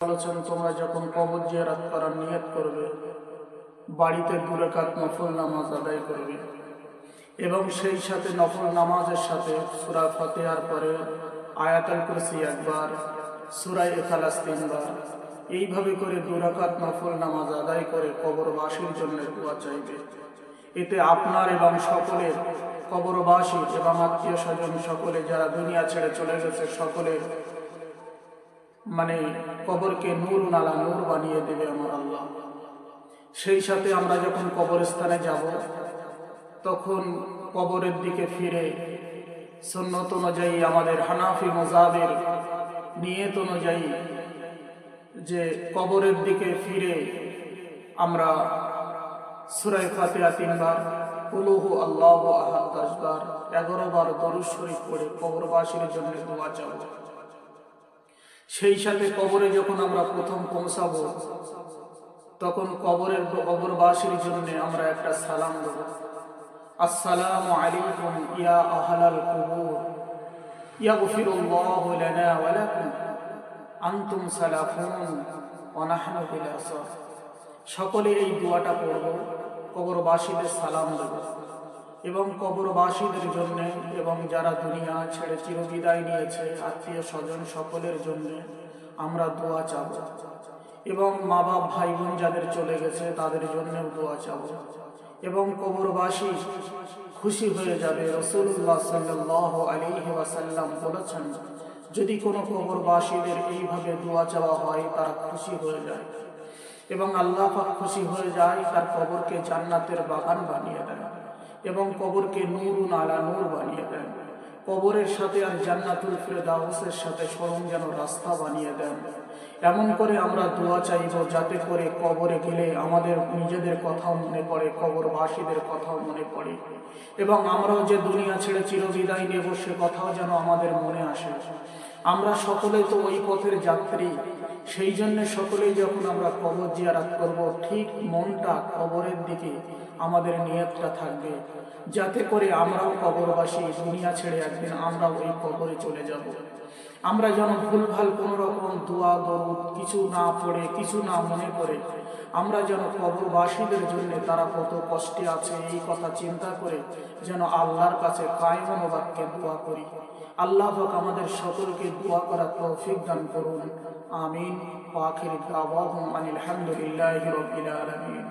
বলেছেন তোমরা যখন কবর জিয়ারত করার নিয়ত করবে বাড়িতে 2 রাকাত নফল নামাজ আদায় করবে এবং সেই সাথে নফল নামাজের সাথে সূরা ফাতিহার পরে আয়াতুল কুরসি একবার, সূরা ইখলাস 3 বার, এইভাবে করে 2 রাকাত নফল নামাজ আদায় করে কবরবাসীর জন্য দোয়া চাইবে। এতে আপনার এবং সকলের কবরবাসী এবং আত্মীয় স্বজন সকলে যারা দুনিয়া ছেড়ে চলে গেছে সকলের কবরকে নূর নালা নূর বানিয়ে দেবে আমার আল্লাহ। সেই সাথে আমরা যখন কবরস্থানে যাব তখন কবরের দিকে ফিরে সুন্নত অনুযায়ী আমাদের হানাফি মাযহাবের নিয়ত অনুযায়ী যে কবরের দিকে ফিরে আমরা সূরা ফাতিহা 3 বার, কুল হু আল্লাহু আহাদ 10 বার, 11 বার দরুদ শরীফ পড়ে কবরবাসীর জন্য দোয়া চাইব। সেই সাথে কবরে যখন আমরা প্রথম পৌঁছাবো তখন কবরবাসীর জন্য আমরা একটা সালাম দেব, আসসালামু আলাইকুম ইয়া আহলাল কুবুর ইয়াগফিরুল্লাহু লানা ওয়া লাকুম আনতুম সালাফুন ওয়া নাহনু বিল আসর। সকলে এই দোয়াটা পড়ব, কবরবাসীদের সালাম দেব এবং কবরবাসীদের জন্য এবং যারা দুনিয়া ছেড়ে চিরবিদায় নিয়েছে আত্মীয় স্বজন সকলের জন্য আমরা দোয়া চাব এবং মা বাপ ভাই বোন যাদের চলে গেছে তাদের জন্যও দোয়া চাব এবং কবরবাসী খুশি হয়ে যাবে। রাসূলুল্লাহ সাল্লাল্লাহু আলাইহি ওয়াসাল্লাম বলেছেন, যদি কোনো কবরবাসীদের এইভাবে দোয়া চাওয়া হয় তারা খুশি হয়ে যায় এবং আল্লাহ পাক খুশি হয়ে যায়, তার কবরকে জান্নাতের বাগান বানিয়ে দেয় এবং কবরকে নূরুন আলা নূর বানিয়ে দেন। কবরের সাথে আর জান্নাতুল ফিরদাউসের সাথে সরম যেন রাস্তা বানিয়ে দেন। এমন করে আমরা দোয়া চাইব যাতে করে কবরে গেলে আমাদের নিজেদের কথাও মনে পড়ে, কবরবাসীদের কথাও মনে পড়ে এবং আমরাও যে দুনিয়া ছেড়ে চিরবিদায় নেব সে কথাও যেন আমাদের মনে আসে। আমরা সকলেই তো ওই পথের যাত্রী, সেই জন্য সকলেই যখন আমরা কবর জিয়ারত করব ঠিক মনটা কবরের দিকে আমাদের নিয়তটা থাকবে, যাতে করে আমরাও কবরবাসী দুনিয়া ছেড়ে একদিন আমরাও ওই কবরে চলে যাব। আমরা যেন ভুলভাল কোনো রকম দোয়া দরুদ কিছু না পড়ে কিছু না মনে করে আমরা যেন কবরবাসীদের জন্য তারা কত কষ্টে আছে এই কথা চিন্তা করে যেন আল্লাহর কাছে কায়মান বাক্যে দোয়া করি। আল্লাহ পাক আমাদের সকলকে দোয়া করার তৌফিক দান করুন। আমিন। ওয়া আখিরু দাওয়াহুম আনিল হামদুলিল্লাহি রাব্বিল আলামিন।